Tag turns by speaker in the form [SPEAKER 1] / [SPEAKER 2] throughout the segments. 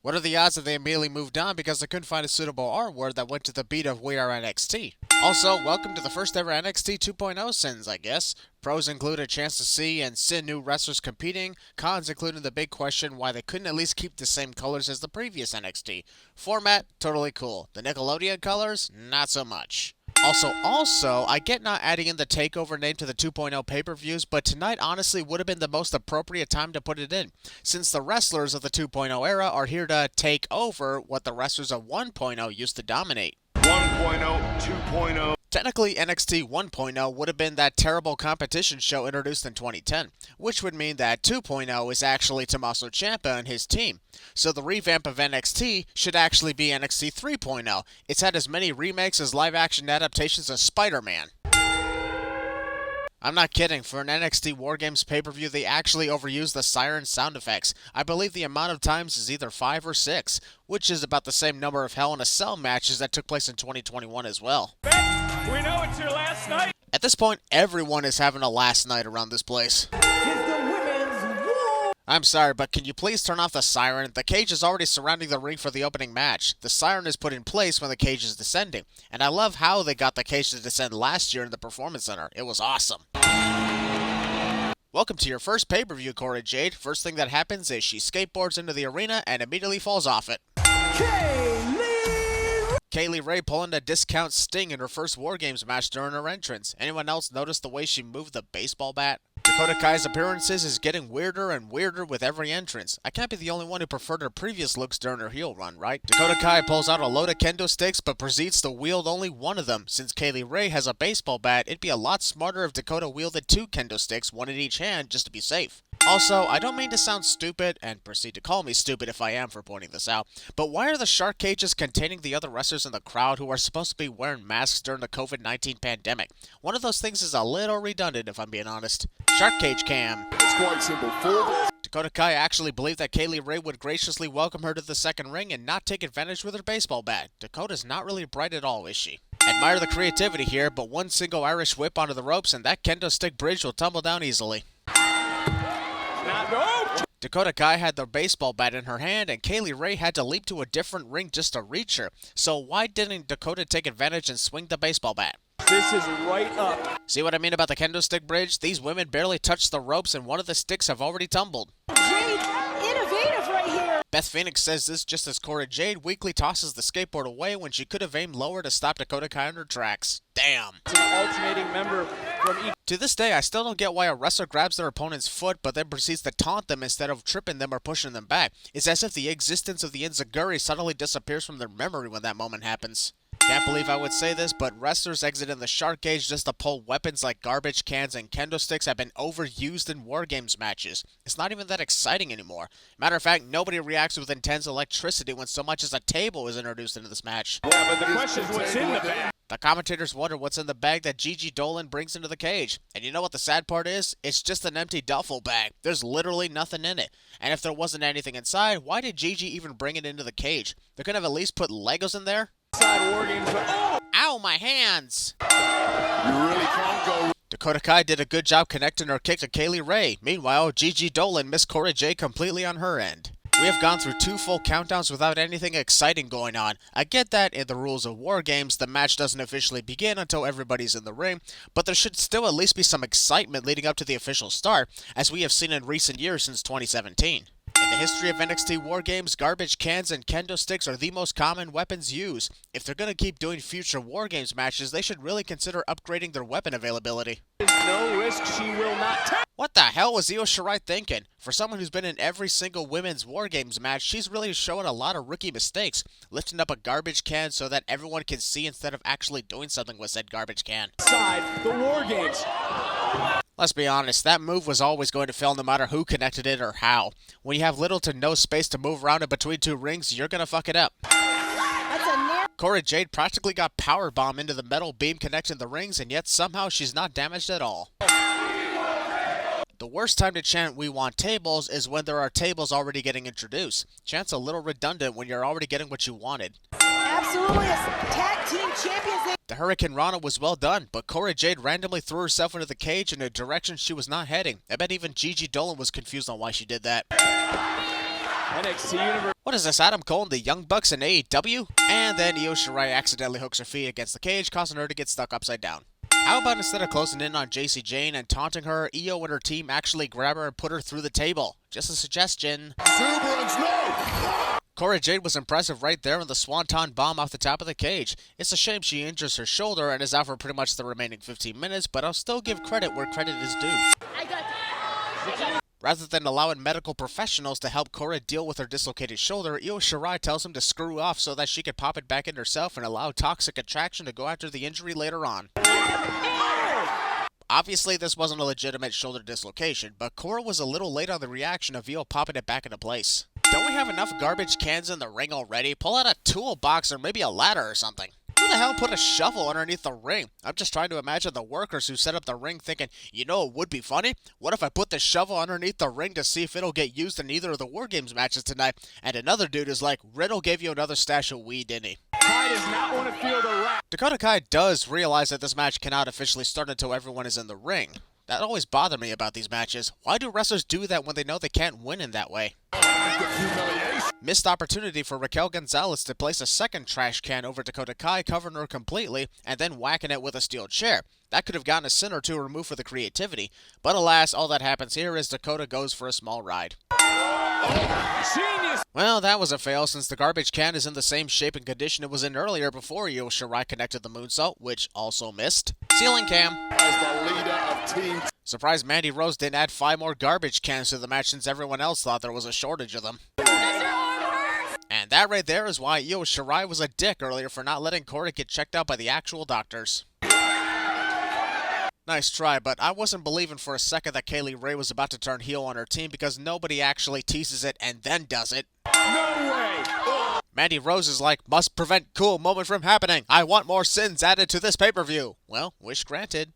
[SPEAKER 1] What are the odds that they immediately moved on because they couldn't find a suitable R-word that went to the beat of We Are NXT? Also, welcome to the first ever NXT 2.0 sins, I guess. Pros include a chance to see and see new wrestlers competing. Cons including the big question why they couldn't at least keep the same colors as the previous NXT. Format, totally cool. The Nickelodeon colors, not so much. Also, I get not adding in the TakeOver name to the 2.0 pay-per-views, but tonight honestly would have been the most appropriate time to put it in, since the wrestlers of the 2.0 era are here to take over what the wrestlers of 1.0 used to dominate.
[SPEAKER 2] 1.0, 2.0.
[SPEAKER 1] Technically, NXT 1.0 would have been that terrible competition show introduced in 2010, which would mean that 2.0 is actually Tommaso Ciampa and his team. So the revamp of NXT should actually be NXT 3.0. It's had as many remakes as live-action adaptations as Spider-Man. I'm not kidding, for an NXT WarGames pay-per-view they actually overused the siren sound effects. I believe the amount of times is either 5 or 6, which is about the same number of Hell in a Cell matches that took place in 2021 as well.
[SPEAKER 2] We know it's your last night.
[SPEAKER 1] At this point, everyone is having a last night around this place. I'm sorry, but can you please turn off the siren? The cage is already surrounding the ring for the opening match. The siren is put in place when the cage is descending. And I love how they got the cage to descend last year in the Performance Center. It was awesome. Welcome to your first pay-per-view, Cora Jade. First thing that happens is she skateboards into the arena and immediately falls off it. Kaylee Ray pulling a discount Sting in her first WarGames match during her entrance. Anyone else notice the way she moved the baseball bat? Dakota Kai's appearances is getting weirder and weirder with every entrance. I can't be the only one who preferred her previous looks during her heel run, right? Dakota Kai pulls out a load of kendo sticks but proceeds to wield only one of them. Since Kaylee Ray has a baseball bat, it'd be a lot smarter if Dakota wielded 2 kendo sticks, one in each hand, just to be safe. Also, I don't mean to sound stupid, and proceed to call me stupid if I am for pointing this out, but why are the shark cages containing the other wrestlers in the crowd who are supposed to be wearing masks during the COVID-19 pandemic? One of those things is a little redundant if I'm being honest. Shark cage cam.
[SPEAKER 2] It's quite simple.
[SPEAKER 1] Dakota Kai actually believed that Kaylee Ray would graciously welcome her to the second ring and not take advantage with her baseball bat. Dakota's not really bright at all, is she? Admire the creativity here, but one single Irish whip onto the ropes and that kendo stick bridge will tumble down easily. Dakota Kai had the baseball bat in her hand, and Kaylee Ray had to leap to a different ring just to reach her. So why didn't Dakota take advantage and swing the baseball bat?
[SPEAKER 2] This is right up.
[SPEAKER 1] See what I mean about the kendo stick bridge? These women barely touched the ropes and one of the sticks have already tumbled.
[SPEAKER 3] Jade, innovative right here.
[SPEAKER 1] Beth Phoenix says this just as Cora Jade weakly tosses the skateboard away when she could have aimed lower to stop Dakota Kai in her tracks. Damn.
[SPEAKER 2] It's an alternating member from each.
[SPEAKER 1] To this day, I still don't get why a wrestler grabs their opponent's foot but then proceeds to taunt them instead of tripping them or pushing them back. It's as if the existence of the enziguri suddenly disappears from their memory when that moment happens. Can't believe I would say this, but wrestlers exiting the shark cage just to pull weapons like garbage cans and kendo sticks have been overused in WarGames matches. It's not even that exciting anymore. Matter of fact, nobody reacts with intense electricity when so much as a table is introduced into this match.
[SPEAKER 2] Yeah, but the question is what's in the bag.
[SPEAKER 1] The commentators wonder what's in the bag that Gigi Dolan brings into the cage. And you know what the sad part is? It's just an empty duffel bag. There's literally nothing in it. And if there wasn't anything inside, why did Gigi even bring it into the cage? They could have at least put Legos in there?
[SPEAKER 2] Oh!
[SPEAKER 1] Ow, my hands!
[SPEAKER 2] You really can't go.
[SPEAKER 1] Dakota Kai did a good job connecting her kick to Kaylee Ray. Meanwhile, Gigi Dolan missed Cora Jade completely on her end. We have gone through 2 full countdowns without anything exciting going on. I get that in the rules of WarGames, the match doesn't officially begin until everybody's in the ring, but there should still at least be some excitement leading up to the official start, as we have seen in recent years since 2017. In the history of NXT WarGames, garbage cans and kendo sticks are the most common weapons used. If they're going to keep doing future WarGames matches, they should really consider upgrading their weapon availability.
[SPEAKER 2] No risk she will not take.
[SPEAKER 1] What the hell was Io Shirai thinking? For someone who's been in every single women's WarGames match, she's really showing a lot of rookie mistakes. Lifting up a garbage can so that everyone can see instead of actually doing something with said garbage can.
[SPEAKER 2] Side the WarGames.
[SPEAKER 1] Let's be honest, that move was always going to fail no matter who connected it or how. When you have little to no space to move around in between 2 rings, you're gonna fuck it up. Cora Jade practically got powerbombed into the metal beam connecting the rings, and yet somehow she's not damaged at all. The worst time to chant "We want tables" is when there are tables already getting introduced. Chant's a little redundant when you're already getting what you wanted.
[SPEAKER 3] Absolutely, as tag team champions.
[SPEAKER 1] The Hurricane Rana was well done, but Cora Jade randomly threw herself into the cage in a direction she was not heading. I bet even Gigi Dolan was confused on why she did that.
[SPEAKER 2] NXT Universe.
[SPEAKER 1] What is this, Adam Cole and the Young Bucks in AEW? And then Io Shirai accidentally hooks her feet against the cage, causing her to get stuck upside down. How about instead of closing in on JC Jane and taunting her, Io and her team actually grab her and put her through the table? Just a suggestion.
[SPEAKER 2] Exuberance, no!
[SPEAKER 1] Cora Jade was impressive right there in the Swanton Bomb off the top of the cage. It's a shame she injures her shoulder and is out for pretty much the remaining 15 minutes, but I'll still give credit where credit is due. Rather than allowing medical professionals to help Cora deal with her dislocated shoulder, Io Shirai tells him to screw off so that she could pop it back in herself and allow Toxic Attraction to go after the injury later on. Obviously, this wasn't a legitimate shoulder dislocation, but Cora was a little late on the reaction of Io popping it back into place. Don't we have enough garbage cans in the ring already? Pull out a toolbox or maybe a ladder or something. Who the hell put a shovel underneath the ring? I'm just trying to imagine the workers who set up the ring thinking, you know, it would be funny? What if I put the shovel underneath the ring to see if it'll get used in either of the WarGames matches tonight? And another dude is like, Riddle gave you another stash of weed, didn't he?
[SPEAKER 2] Kai does not want to feel the wrath.
[SPEAKER 1] Dakota Kai does realize that this match cannot officially start until everyone is in the ring. That always bothered me about these matches. Why do wrestlers do that when they know they can't win in that way? Missed opportunity for Raquel Gonzalez to place a second trash can over Dakota Kai, covering her completely, and then whacking it with a steel chair. That could have gotten a sin or two removed for the creativity. But alas, all that happens here is Dakota goes for a small ride.
[SPEAKER 2] Genius!
[SPEAKER 1] Well, that was a fail since the garbage can is in the same shape and condition it was in earlier before Io Shirai connected the moonsault, which also missed. Ceiling cam.
[SPEAKER 2] As the leader of Team...
[SPEAKER 1] Surprised Mandy Rose didn't add 5 more garbage cans to the match since everyone else thought there was a shortage of them. And that right there is why Io Shirai was a dick earlier for not letting Cora get checked out by the actual doctors. Nice try, but I wasn't believing for a second that Kaylee Ray was about to turn heel on her team because nobody actually teases it and then does it.
[SPEAKER 2] No way!
[SPEAKER 1] Mandy Rose is like, must prevent cool moment from happening. I want more sins added to this pay-per-view. Well, wish granted.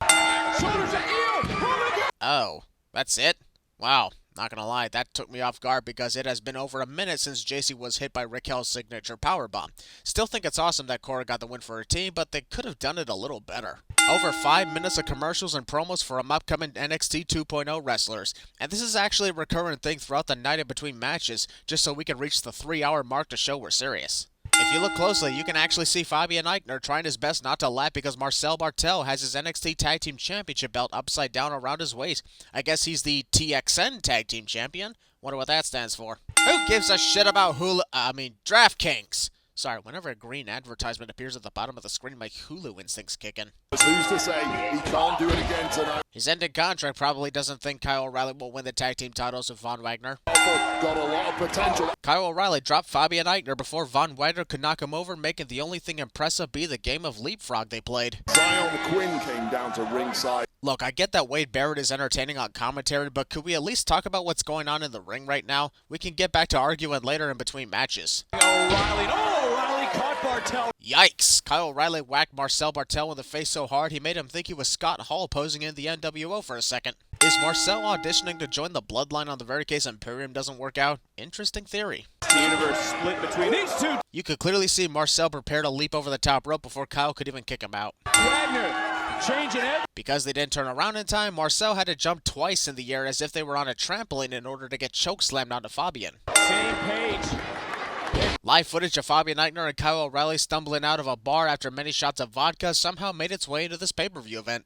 [SPEAKER 2] Shoulders to Io!
[SPEAKER 1] Oh, that's it? Wow. Not gonna lie, that took me off guard because it has been over a minute since JC was hit by Raquel's signature powerbomb. Still think it's awesome that Cora got the win for her team, but they could have done it a little better. Over 5 minutes of commercials and promos for upcoming NXT 2.0 wrestlers. And this is actually a recurring thing throughout the night in between matches, just so we can reach the 3-hour mark to show we're serious. If you look closely, you can actually see Fabian Eichner trying his best not to laugh because Marcel Bartel has his NXT Tag Team Championship belt upside down around his waist. I guess he's the TXN Tag Team Champion? Wonder what that stands for. Who gives a shit about DraftKings? Sorry, whenever a green advertisement appears at the bottom of the screen, my Hulu instincts kick in.
[SPEAKER 2] Who's to say he can't do it again tonight?
[SPEAKER 1] His ending contract probably doesn't think Kyle O'Reilly will win the tag team titles with Von Wagner.
[SPEAKER 2] Got a lot of potential.
[SPEAKER 1] Kyle O'Reilly dropped Fabian Eichner before Von Wagner could knock him over, making the only thing impressive be the game of leapfrog they played.
[SPEAKER 2] Zion Quinn came down to ringside.
[SPEAKER 1] Look, I get that Wade Barrett is entertaining on commentary, but could we at least talk about what's going on in the ring right now? We can get back to arguing later in between matches.
[SPEAKER 2] O'Reilly caught Bartel.
[SPEAKER 1] Yikes! Kyle O'Reilly whacked Marcel Bartel in the face so hard he made him think he was Scott Hall posing in the NWO for a second. Is Marcel auditioning to join the Bloodline on the very case Imperium doesn't work out? Interesting theory.
[SPEAKER 2] The universe split between these two.
[SPEAKER 1] You could clearly see Marcel prepare to leap over the top rope before Kyle could even kick him out.
[SPEAKER 2] Wagner changing it.
[SPEAKER 1] Because they didn't turn around in time, Marcel had to jump twice in the air as if they were on a trampoline in order to get chokeslammed onto Fabian.
[SPEAKER 2] Same page.
[SPEAKER 1] Live footage of Fabian Eichner and Kyle O'Reilly stumbling out of a bar after many shots of vodka somehow made its way into this pay-per-view event.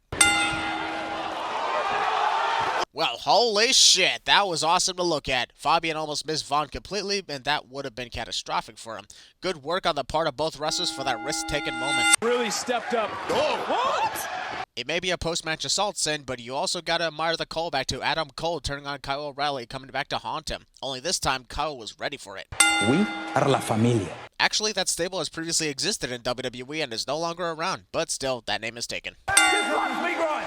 [SPEAKER 1] Well, holy shit, that was awesome to look at. Fabian almost missed Von completely, and that would have been catastrophic for him. Good work on the part of both wrestlers for that risk-taking moment.
[SPEAKER 2] Really stepped up. Oh, what?
[SPEAKER 1] It may be a post-match assault sin, but you also gotta admire the callback to Adam Cole turning on Kyle O'Reilly coming back to haunt him. Only this time, Kyle was ready for it.
[SPEAKER 4] We are la familia.
[SPEAKER 1] Actually, that stable has previously existed in WWE and is no longer around, but still, that name is taken.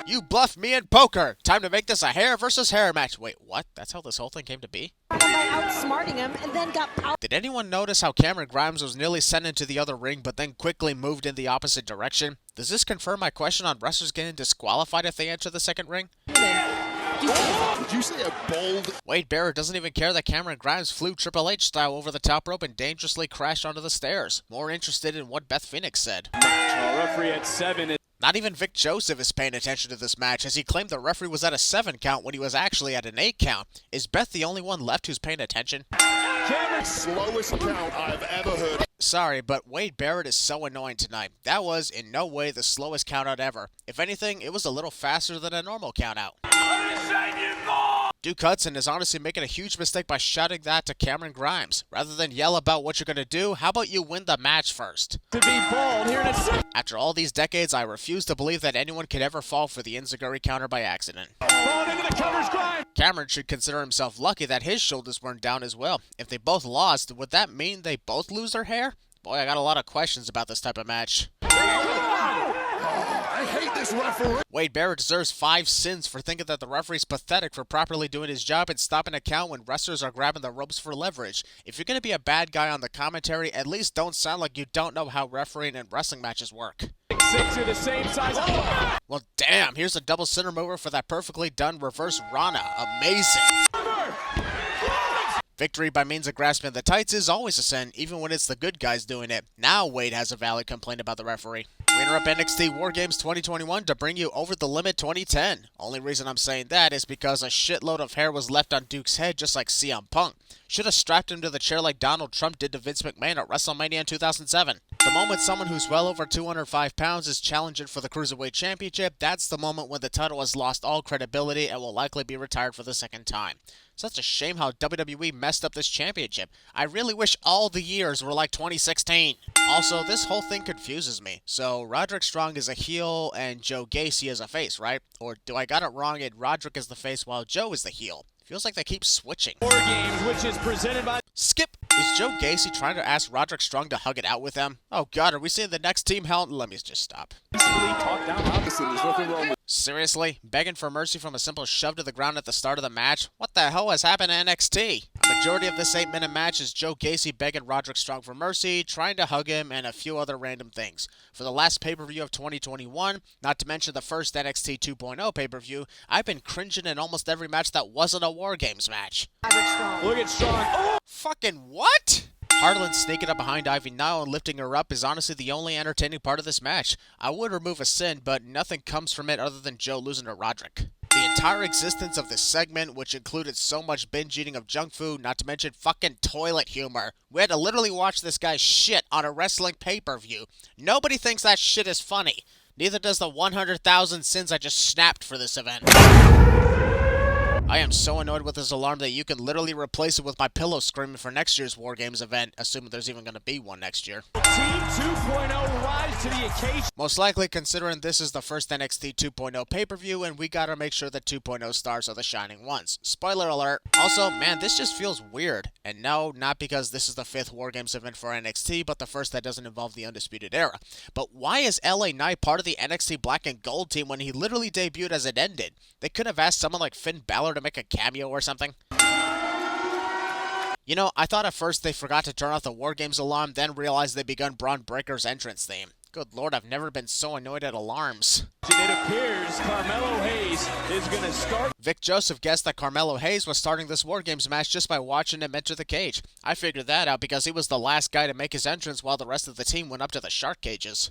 [SPEAKER 1] You bluffed me in poker! Time to make this a hair versus hair match. Wait, what? That's how this whole thing came to be?
[SPEAKER 3] By outsmarting him and then got power.
[SPEAKER 1] Did anyone notice how Cameron Grimes was nearly sent into the other ring but then quickly moved in the opposite direction? Does this confirm my question on wrestlers getting disqualified if they enter the second ring?
[SPEAKER 2] Did you say a bold?
[SPEAKER 1] Wade Barrett doesn't even care that Cameron Grimes flew Triple H style over the top rope and dangerously crashed onto the stairs. More interested in what Beth Phoenix said.
[SPEAKER 2] Referee at 7.
[SPEAKER 1] Not even Vic Joseph is paying attention to this match as he claimed the referee was at a 7 count when he was actually at an 8 count. Is Beth the only one left who's paying attention?
[SPEAKER 2] Slowest count I've ever heard.
[SPEAKER 1] Sorry, but Wade Barrett is so annoying tonight. That was, in no way, the slowest countout ever. If anything, it was a little faster than a normal countout. Duke Hudson is honestly making a huge mistake by shouting that to Cameron Grimes. Rather than yell about what you're going to do, how about you win the match first?
[SPEAKER 2] To be bold here in a
[SPEAKER 1] After all these decades, I refuse to believe that anyone could ever fall for the Enziguri counter by accident.
[SPEAKER 2] Falling into the covers, Grimes.
[SPEAKER 1] Cameron should consider himself lucky that his shoulders weren't down as well. If they both lost, would that mean they both lose their hair? Boy, I got a lot of questions about this type of match.
[SPEAKER 2] I hate this referee.
[SPEAKER 1] Wade Barrett deserves 5 sins for thinking that the referee's pathetic for properly doing his job and stopping a count when wrestlers are grabbing the ropes for leverage. If you're going to be a bad guy on the commentary, at least don't sound like you don't know how refereeing and wrestling matches work.
[SPEAKER 2] 6 are the same size.
[SPEAKER 1] Well, damn, here's a double center mover for that perfectly done reverse Rana. Amazing. Victory by means of grasping the tights is always a sin, even when it's the good guys doing it. Now Wade has a valid complaint about the referee. We interrupt NXT WarGames 2021 to bring you Over the Limit 2010. Only reason I'm saying that is because a shitload of hair was left on Duke's head just like CM Punk. Should have strapped him to the chair like Donald Trump did to Vince McMahon at WrestleMania in 2007. The moment someone who's well over 205 pounds is challenging for the Cruiserweight Championship, that's the moment when the title has lost all credibility and will likely be retired for the second time. Such a shame how WWE messed up this championship. I really wish all the years were like 2016. Also, this whole thing confuses me. So, Roderick Strong is a heel and Joe Gacy is a face, right? Or do I got it wrong and Roderick is the face while Joe is the heel? Feels like they keep switching.
[SPEAKER 2] WarGames, which is presented by...
[SPEAKER 1] Skip! Is Joe Gacy trying to ask Roderick Strong to hug it out with him? Oh god, are we seeing the next team hell? Let me just stop. Seriously? Begging for mercy from a simple shove to the ground at the start of the match? What the hell has happened to NXT? A majority of this 8-minute match is Joe Gacy begging Roderick Strong for mercy, trying to hug him, and a few other random things. For the last pay-per-view of 2021, not to mention the first NXT 2.0 pay-per-view, I've been cringing in almost every match that wasn't a WarGames match.
[SPEAKER 2] Look at Strong. Oh!
[SPEAKER 1] Fucking what? Harlan sneaking up behind Ivy Nile and lifting her up is honestly the only entertaining part of this match. I would remove a sin, but nothing comes from it other than Joe losing to Roderick. The entire existence of this segment, which included so much binge eating of junk food, not to mention fucking toilet humor. We had to literally watch this guy shit on a wrestling pay-per-view. Nobody thinks that shit is funny. Neither does the 100,000 sins I just snapped for this event. I am so annoyed with this alarm that you can literally replace it with my pillow screaming for next year's WarGames event, assuming there's even going to be one next year.
[SPEAKER 2] Team 2.0 rise to the occasion.
[SPEAKER 1] Most likely, considering this is the first NXT 2.0 pay-per-view, and we gotta make sure that 2.0 stars are the shining ones. Spoiler alert. Also, man, this just feels weird. And no, not because this is the 5th WarGames event for NXT, but the first that doesn't involve the Undisputed Era. But why is LA Knight part of the NXT Black and Gold team when he literally debuted as it ended? They could have asked someone like Finn Balor to make a cameo or something. You know, I thought at first they forgot to turn off the WarGames alarm, then realized they begun Braun Breaker's entrance theme. Good lord, I've never been so annoyed at alarms.
[SPEAKER 2] It appears Carmelo Hayes is going to start.
[SPEAKER 1] Vic Joseph guessed that Carmelo Hayes was starting this WarGames match just by watching him enter the cage. I figured that out because he was the last guy to make his entrance while the rest of the team went up to the shark cages.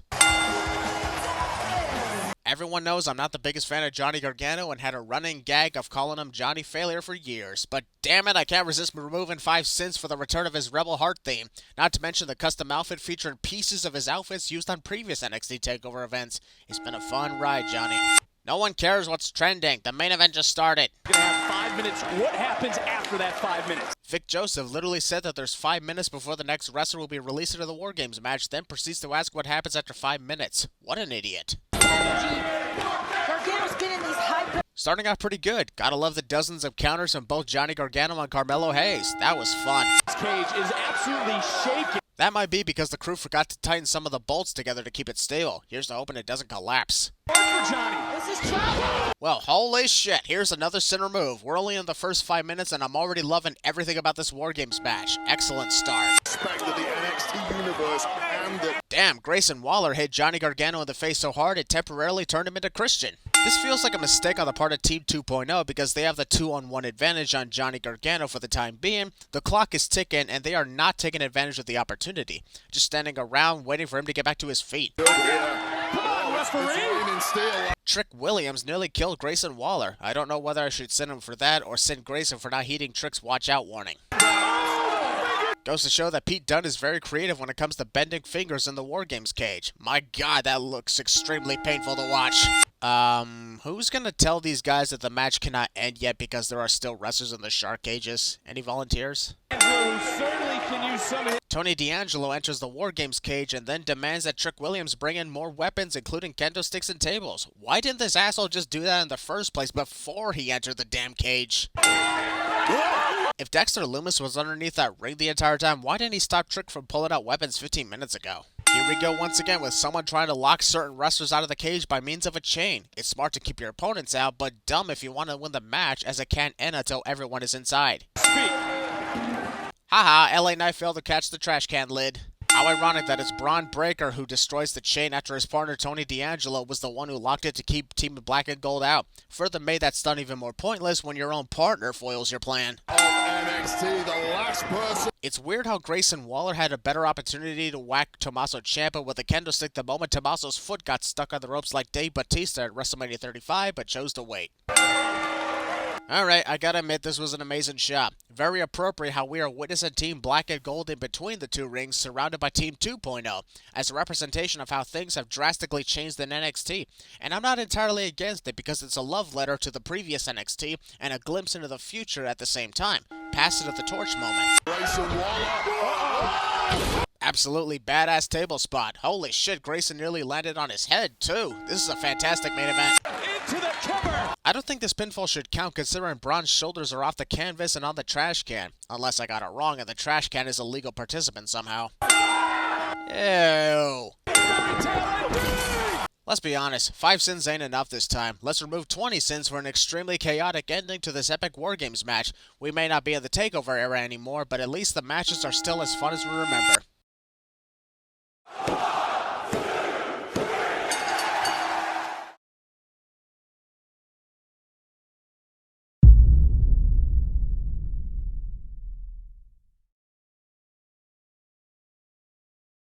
[SPEAKER 1] Everyone knows I'm not the biggest fan of Johnny Gargano and had a running gag of calling him Johnny Failure for years. But damn it, I can't resist removing 5 cents for the return of his Rebel Heart theme. Not to mention the custom outfit featuring pieces of his outfits used on previous NXT TakeOver events. It's been a fun ride, Johnny. No one cares what's trending. The main event just started.
[SPEAKER 2] Gonna have 5 minutes. What happens after that 5 minutes?
[SPEAKER 1] Vic Joseph literally said that there's 5 minutes before the next wrestler will be released into the WarGames match, then proceeds to ask what happens after 5 minutes. What an idiot.
[SPEAKER 3] Gargano's been in these high...
[SPEAKER 1] Starting out pretty good. Gotta love the dozens of counters from both Johnny Gargano and Carmelo Hayes. That was fun.
[SPEAKER 2] This cage is absolutely shaking.
[SPEAKER 1] That might be because the crew forgot to tighten some of the bolts together to keep it stable. Here's to hoping it doesn't collapse.
[SPEAKER 2] For Johnny.
[SPEAKER 3] This is trouble.
[SPEAKER 1] Well, holy shit, here's another center move. We're only in the first 5 minutes and I'm already loving everything about this WarGames match. Excellent start.
[SPEAKER 2] Respect to the NXT universe and the...
[SPEAKER 1] Damn, Grayson Waller hit Johnny Gargano in the face so hard it temporarily turned him into Christian. This feels like a mistake on the part of Team 2.0 because they have the 2-on-1 advantage on Johnny Gargano for the time being. The clock is ticking and they are not taking advantage of the opportunity. Just standing around waiting for him to get back to his feet.
[SPEAKER 2] Come on, referee!
[SPEAKER 1] Trick Williams nearly killed Grayson Waller. I don't know whether I should send him for that or send Grayson for not heeding Trick's watch out warning. Goes to show that Pete Dunne is very creative when it comes to bending fingers in the WarGames cage. My god, that looks extremely painful to watch. Who's gonna tell these guys that the match cannot end yet because there are still wrestlers in the shark cages? Any volunteers?
[SPEAKER 2] Andrew certainly can use some.
[SPEAKER 1] Tony D'Angelo enters the WarGames cage and then demands that Trick Williams bring in more weapons, including kendo sticks and tables. Why didn't this asshole just do that in the first place before he entered the damn cage? If Dexter Loomis was underneath that ring the entire time, why didn't he stop Trick from pulling out weapons 15 minutes ago? Here we go once again with someone trying to lock certain wrestlers out of the cage by means of a chain. It's smart to keep your opponents out, but dumb if you want to win the match, as it can't end until everyone is inside.
[SPEAKER 2] Speak.
[SPEAKER 1] Haha, LA Knight failed to catch the trash can lid. How ironic that it's Braun Breaker who destroys the chain after his partner Tony D'Angelo was the one who locked it to keep Team Black and Gold out. Further made that stunt even more pointless when your own partner foils your plan.
[SPEAKER 5] NXT, the last person.
[SPEAKER 1] It's weird how Grayson Waller had a better opportunity to whack Tommaso Ciampa with a kendo stick the moment Tommaso's foot got stuck on the ropes like Dave Bautista at WrestleMania 35, but chose to wait. Alright, I gotta admit this was an amazing shot. Very appropriate how we are witnessing Team Black and Gold in between the two rings, surrounded by Team 2.0, as a representation of how things have drastically changed in NXT. And I'm not entirely against it because it's a love letter to the previous NXT and a glimpse into the future at the same time. Passing of the torch moment. Absolutely badass table spot. Holy shit, Grayson nearly landed on his head too. This is a fantastic main event.
[SPEAKER 2] Into the cover.
[SPEAKER 1] I don't think this pinfall should count considering Braun's shoulders are off the canvas and on the trash can. Unless I got it wrong and the trash can is a legal participant somehow. Ew. Let's be honest, 5 sins ain't enough this time. Let's remove 20 sins for an extremely chaotic ending to this epic WarGames match. We may not be in the TakeOver era anymore, but at least the matches are still as fun as we remember.